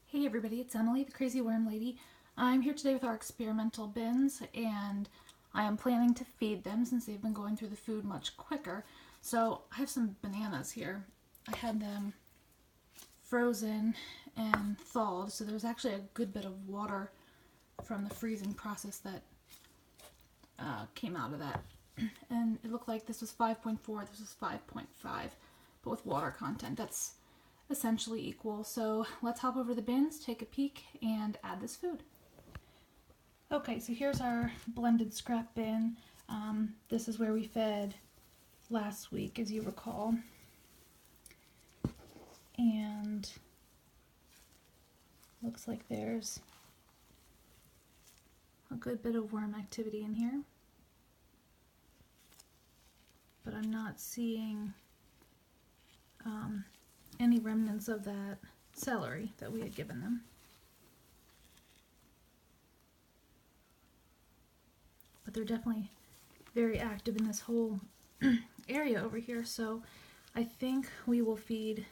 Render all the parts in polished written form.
Hey everybody, it's Emily, the Crazy Worm Lady. I'm here today with our experimental bins, and I am planning to feed them since they've been going through the food much quicker. So I have some bananas here. I had them frozen and thawed, so there's actually a good bit of water from the freezing process that came out of that. And it looked like this was 5.4, this was 5.5, but with water content. That's essentially equal. So let's hop over the bins, take a peek, and add this food. Okay, so here's our blended scrap bin. This is where we fed last week, as you recall. And looks like there's a good bit of worm activity in here. But I'm not seeing any remnants of that celery that we had given them. But they're definitely very active in this whole area over here, so I think we will feed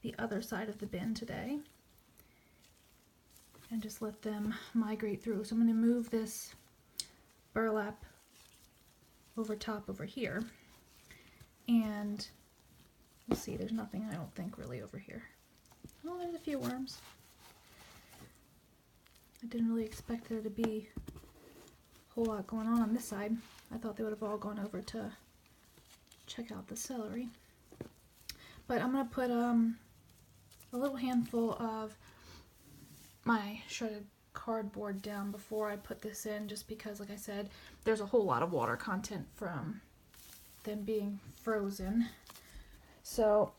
the other side of the bin today and just let them migrate through. So I'm going to move this burlap over top over here, and we'll see, there's nothing, I don't think, really over here. Oh, there's a few worms. I didn't really expect there to be a whole lot going on this side. I thought they would have all gone over to check out the celery. But I'm going to put a little handful of my shredded cardboard down before I put this in, just because, like I said, there's a whole lot of water content from them being frozen. So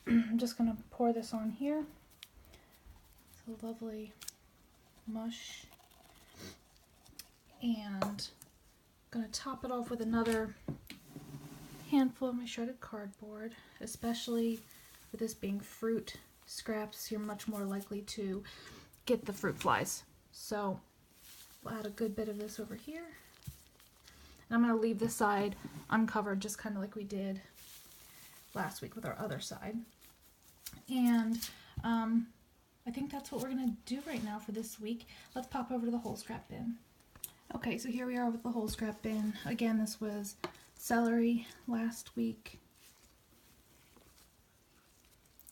I'm just going to pour this on here. It's a lovely mush. And I'm going to top it off with another handful of my shredded cardboard, especially with this being fruit scraps. You're much more likely to get the fruit flies. So we'll add a good bit of this over here. And I'm going to leave this side uncovered, just kind of like we did last week with our other side. And I think that's what we're going to do right now for this week. Let's pop over to the whole scrap bin. Okay, so here we are with the whole scrap bin. Again, this was celery last week.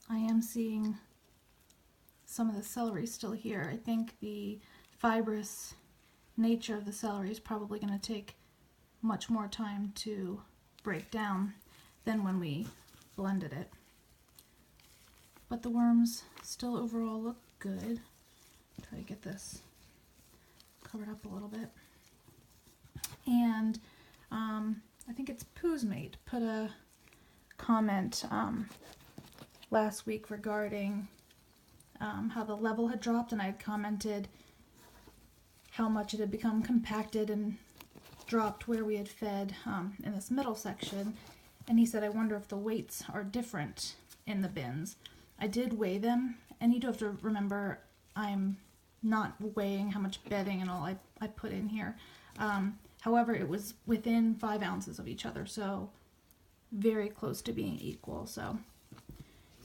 I am seeing some of the celery still here. I think the fibrous nature of the celery is probably going to take much more time to break down than when we blended it. But the worms still overall look good. Try to get this covered up a little bit. And I think it's Pooh's Mate put a comment last week regarding how the level had dropped, and I had commented how much it had become compacted and dropped where we had fed in this middle section. And he said, I wonder if the weights are different in the bins. I did weigh them, and you do have to remember I'm not weighing how much bedding and all I put in here. However, it was within 5 ounces of each other, so very close to being equal. So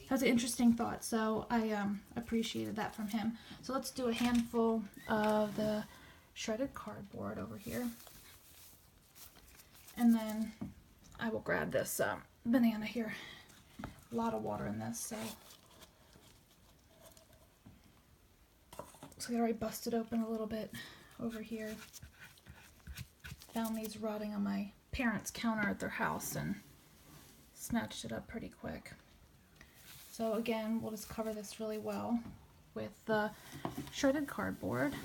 that's an interesting thought, so I appreciated that from him. So let's do a handful of the shredded cardboard over here. And then I will grab this banana here. A lot of water in this, so I already busted open a little bit over here. Found these rotting on my parents' counter at their house and snatched it up pretty quick. So again, we'll just cover this really well with the shredded cardboard.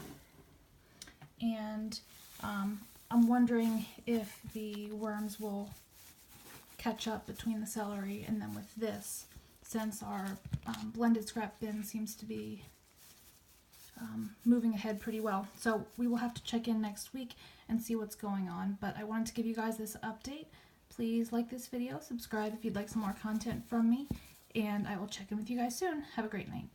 And I'm wondering if the worms will catch up between the celery and then with this, since our blended scrap bin seems to be moving ahead pretty well. So we will have to check in next week and see what's going on. But I wanted to give you guys this update. Please like this video, subscribe if you'd like some more content from me, and I will check in with you guys soon. Have a great night.